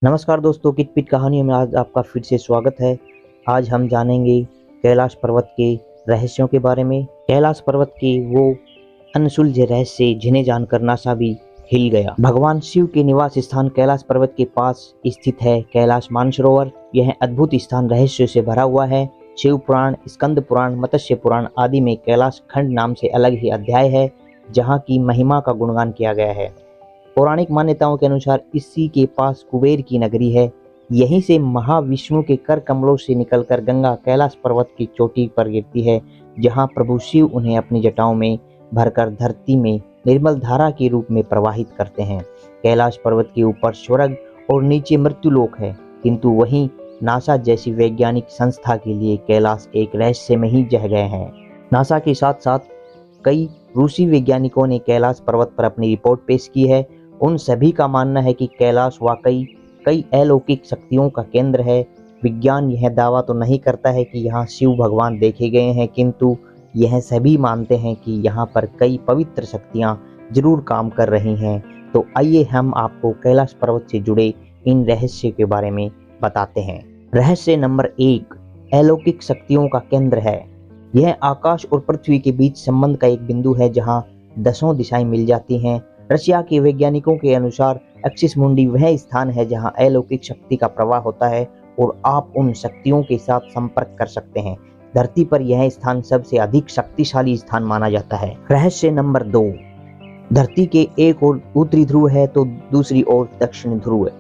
नमस्कार दोस्तों, किट-पिट कहानियों में आज आपका फिर से स्वागत है। आज हम जानेंगे कैलाश पर्वत के रहस्यों के बारे में। कैलाश पर्वत के वो अनसुलझे रहस्य जिन्हें जानकर नासा भी हिल गया। भगवान शिव के निवास स्थान कैलाश पर्वत के पास स्थित है कैलाश मानसरोवर। यह अद्भुत स्थान रहस्यों से भरा हुआ है। शिव पुराण, स्कंद पुराण, मत्स्य पुराण आदि में कैलाश खंड नाम से अलग ही अध्याय है, जहाँ की महिमा का गुणगान किया गया है। पौराणिक मान्यताओं के अनुसार इसी के पास कुबेर की नगरी है। यहीं से महाविष्णु के कर कमलों से निकलकर गंगा कैलाश पर्वत की चोटी पर गिरती है, जहां प्रभु शिव उन्हें अपनी जटाओं में भरकर धरती में निर्मल धारा के रूप में प्रवाहित करते हैं। कैलाश पर्वत के ऊपर स्वर्ग और नीचे मृत्युलोक है, किंतु वहीं नासा जैसी वैज्ञानिक संस्था के लिए कैलाश एक रहस्य में ही रह गए हैं। नासा के साथ साथ कई रूसी वैज्ञानिकों ने कैलाश पर्वत पर अपनी रिपोर्ट पेश की है। उन सभी का मानना है कि कैलाश वाकई कई अलौकिक शक्तियों का केंद्र है। विज्ञान यह दावा तो नहीं करता है कि यहाँ शिव भगवान देखे गए हैं, किंतु यह सभी मानते हैं कि यहाँ पर कई पवित्र शक्तियाँ जरूर काम कर रही हैं। तो आइए हम आपको कैलाश पर्वत से जुड़े इन रहस्य के बारे में बताते हैं। रहस्य नंबर 1, अलौकिक शक्तियों का केंद्र है। यह आकाश और पृथ्वी के बीच संबंध का एक बिंदु है, जहाँ 10 दिशाएं मिल जाती हैं। रशिया के वैज्ञानिकों के अनुसार एक्सिस मुंडी वह स्थान है जहां अलौकिक शक्ति का प्रवाह होता है और आप उन शक्तियों के साथ संपर्क कर सकते हैं। धरती पर यह स्थान सबसे अधिक शक्तिशाली स्थान माना जाता है। रहस्य नंबर 2, धरती के एक ओर उत्तरी ध्रुव है तो दूसरी ओर दक्षिणी ध्रुव है।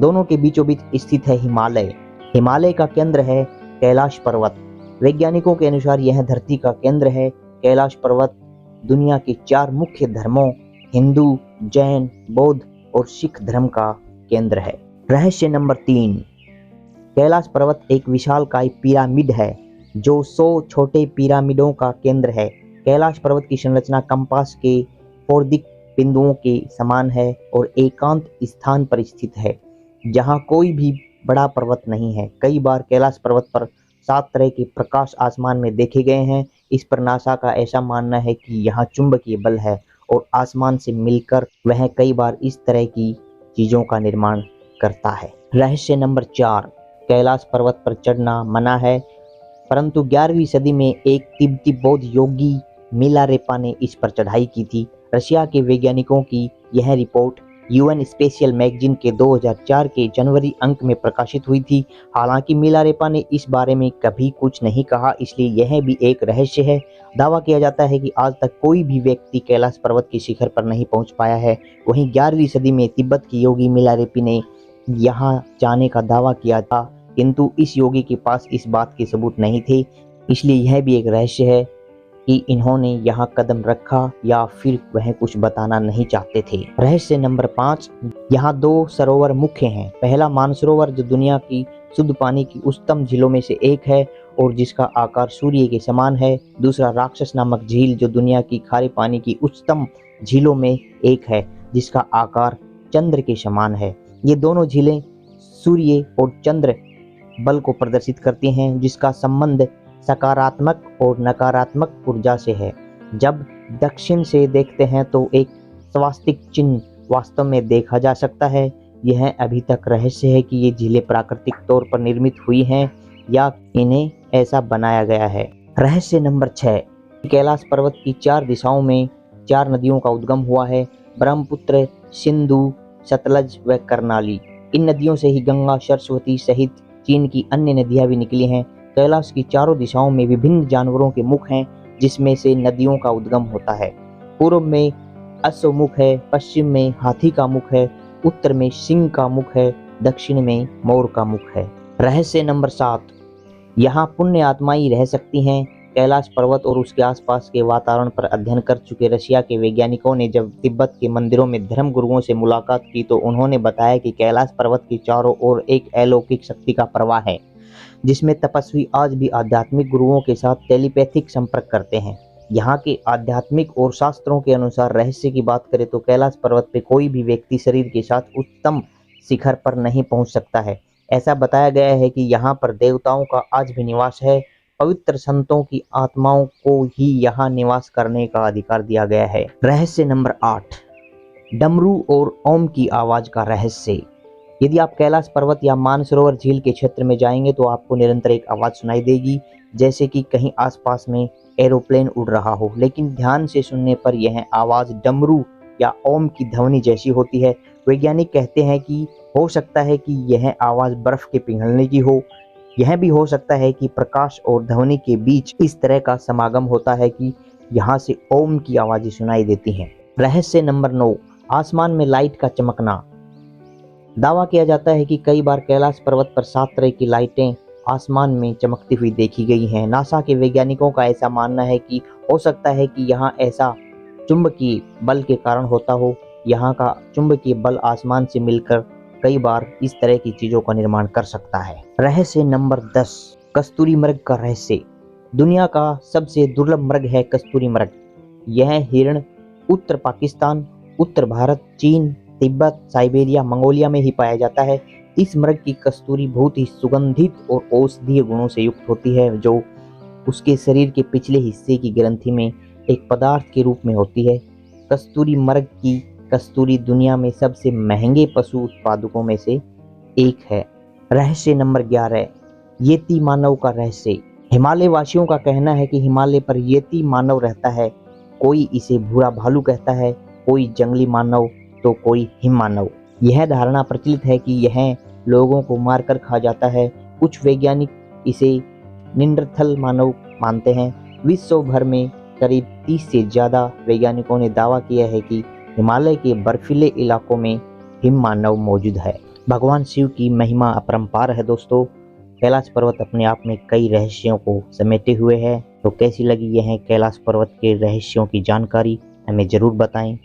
दोनों के बीचों बीच स्थित है हिमालय। हिमालय का केंद्र है कैलाश पर्वत। वैज्ञानिकों के अनुसार यह धरती का केंद्र है। कैलाश पर्वत दुनिया के 4 मुख्य धर्मों हिंदू, जैन, बौद्ध और सिख धर्म का केंद्र है। रहस्य नंबर 3, कैलाश पर्वत एक विशालकाय पिरामिड है जो 100 छोटे पिरामिडों का केंद्र है। कैलाश पर्वत की संरचना कंपास के फोर्दिक बिंदुओं के समान है और एकांत स्थान पर स्थित है, जहां कोई भी बड़ा पर्वत नहीं है। कई बार कैलाश पर्वत पर 7 तरह के प्रकाश आसमान में देखे गए हैं। इस पर नासा का ऐसा मानना है कि यहाँ चुंबकीय बल है और आसमान से मिलकर वह कई बार इस तरह की चीजों का निर्माण करता है। रहस्य नंबर 4, कैलाश पर्वत पर चढ़ना मना है, परंतु 11वीं सदी में एक तिब्बती बौद्ध योगी मिलारेपा ने इस पर चढ़ाई की थी। रशिया के वैज्ञानिकों की यह रिपोर्ट यूएन स्पेशल मैगजीन के 2004 के जनवरी अंक में प्रकाशित हुई थी। हालांकि मिलारेपा ने इस बारे में कभी कुछ नहीं कहा, इसलिए यह भी एक रहस्य है। दावा किया जाता है कि आज तक कोई भी व्यक्ति कैलाश पर्वत के शिखर पर नहीं पहुंच पाया है। वहीं 11वीं सदी में तिब्बत की योगी मिलारेपी ने यहां जाने का दावा किया था, किंतु इस योगी के पास इस बात के सबूत नहीं थे। इसलिए यह भी एक रहस्य है कि इन्होंने यहाँ कदम रखा या फिर वह कुछ बताना नहीं चाहते थे। रहस्य नंबर 5, यहाँ 2 सरोवर मुख्य हैं। पहला मानसरोवर जो दुनिया की शुद्ध पानी की उच्चतम झीलों में से एक है और जिसका आकार सूर्य के समान है। दूसरा राक्षस नामक झील जो दुनिया की खारे पानी की उच्चतम झीलों में एक है, जिसका आकार चंद्र के समान है। ये दोनों झीलें सूर्य और चंद्र बल को प्रदर्शित करती हैं, जिसका संबंध सकारात्मक और नकारात्मक ऊर्जा से है। जब दक्षिण से देखते हैं तो एक स्वास्तिक चिन्ह वास्तव में देखा जा सकता है। यह अभी तक रहस्य है कि ये झीलें प्राकृतिक तौर पर निर्मित हुई हैं या इन्हें ऐसा बनाया गया है। रहस्य नंबर 6, कैलाश पर्वत की 4 दिशाओं में 4 नदियों का उद्गम हुआ है, ब्रह्मपुत्र, सिंधु, सतलज व करनाली। इन नदियों से ही गंगा, सरस्वती सहित चीन की अन्य नदियां भी निकली हैं। कैलाश की चारों दिशाओं में विभिन्न जानवरों के मुख हैं, जिसमें से नदियों का उद्गम होता है। पूर्व में अश्वमुख है, पश्चिम में हाथी का मुख है, उत्तर में सिंह का मुख है, दक्षिण में मोर का मुख है। रहस्य नंबर 7, यहाँ पुण्य आत्माएं रह सकती हैं। कैलाश पर्वत और उसके आसपास के वातावरण पर अध्ययन कर चुके रशिया के वैज्ञानिकों ने जब तिब्बत के मंदिरों में धर्म गुरुओं से मुलाकात की तो उन्होंने बताया कि कैलाश पर्वत के चारों ओर एक अलौकिक शक्ति का प्रवाह है, जिसमें तपस्वी आज भी आध्यात्मिक गुरुओं के साथ टेलीपैथिक संपर्क करते हैं। यहाँ के आध्यात्मिक और शास्त्रों के अनुसार रहस्य की बात करें तो कैलाश पर्वत पे कोई भी व्यक्ति शरीर के साथ उच्चतम शिखर पर नहीं पहुँच सकता है। ऐसा बताया गया है कि यहाँ पर देवताओं का आज भी निवास है। पवित्र संतों की आत्माओं को ही यहाँ निवास करने का अधिकार दिया गया है। रहस्य नंबर 8, डमरू और ओम की आवाज का रहस्य। यदि आप कैलाश पर्वत या मानसरोवर झील के क्षेत्र में जाएंगे तो आपको निरंतर एक आवाज़ सुनाई देगी, जैसे कि कहीं आसपास में एरोप्लेन उड़ रहा हो, लेकिन ध्यान से सुनने पर यह आवाज़ डमरू या ओम की ध्वनि जैसी होती है। वैज्ञानिक कहते हैं कि हो सकता है कि यह आवाज़ बर्फ के पिघलने की हो। यह भी हो सकता है कि प्रकाश और ध्वनि के बीच इस तरह का समागम होता है कि यहाँ से ओम की आवाज़ें सुनाई देती हैं। रहस्य नंबर 9, आसमान में लाइट का चमकना। दावा किया जाता है कि कई बार कैलाश पर्वत पर 7 तरह की लाइटें आसमान में चमकती हुई देखी गई हैं। नासा के वैज्ञानिकों का ऐसा मानना है कि हो सकता है कि यहाँ ऐसा चुंबकीय बल के कारण होता हो। यहाँ का चुंबकीय बल आसमान से मिलकर कई बार इस तरह की चीजों का निर्माण कर सकता है। रहस्य नंबर 10, कस्तूरी मृग का रहस्य। दुनिया का सबसे दुर्लभ मृग है कस्तूरी मृग। यह हिरण उत्तर पाकिस्तान, उत्तर भारत, चीन, तिब्बत, साइबेरिया, मंगोलिया में ही पाया जाता है। इस मृग की कस्तूरी बहुत ही सुगंधित और औषधीय गुणों से युक्त होती है, जो उसके शरीर के पिछले हिस्से की ग्रंथि में एक पदार्थ के रूप में होती है। कस्तूरी मृग की कस्तूरी दुनिया में सबसे महंगे पशु उत्पादकों में से एक है। रहस्य नंबर 11, येती मानव का रहस्य। हिमालय वासियों का कहना है कि हिमालय पर येती मानव रहता है। कोई इसे भूरा भालू कहता है, कोई जंगली मानव, तो कोई हिम मानव। यह धारणा प्रचलित है कि यह लोगों को मारकर खा जाता है। कुछ वैज्ञानिक इसे निंडरथल मानव मानते हैं। विश्व भर में करीब 30 से ज़्यादा वैज्ञानिकों ने दावा किया है कि हिमालय के बर्फीले इलाकों में हिम मानव मौजूद है। भगवान शिव की महिमा अपरंपार है दोस्तों। कैलाश पर्वत अपने आप में कई रहस्यों को समेटे हुए है। तो कैसी लगी यह कैलाश पर्वत के रहस्यों की जानकारी, हमें ज़रूर बताएं।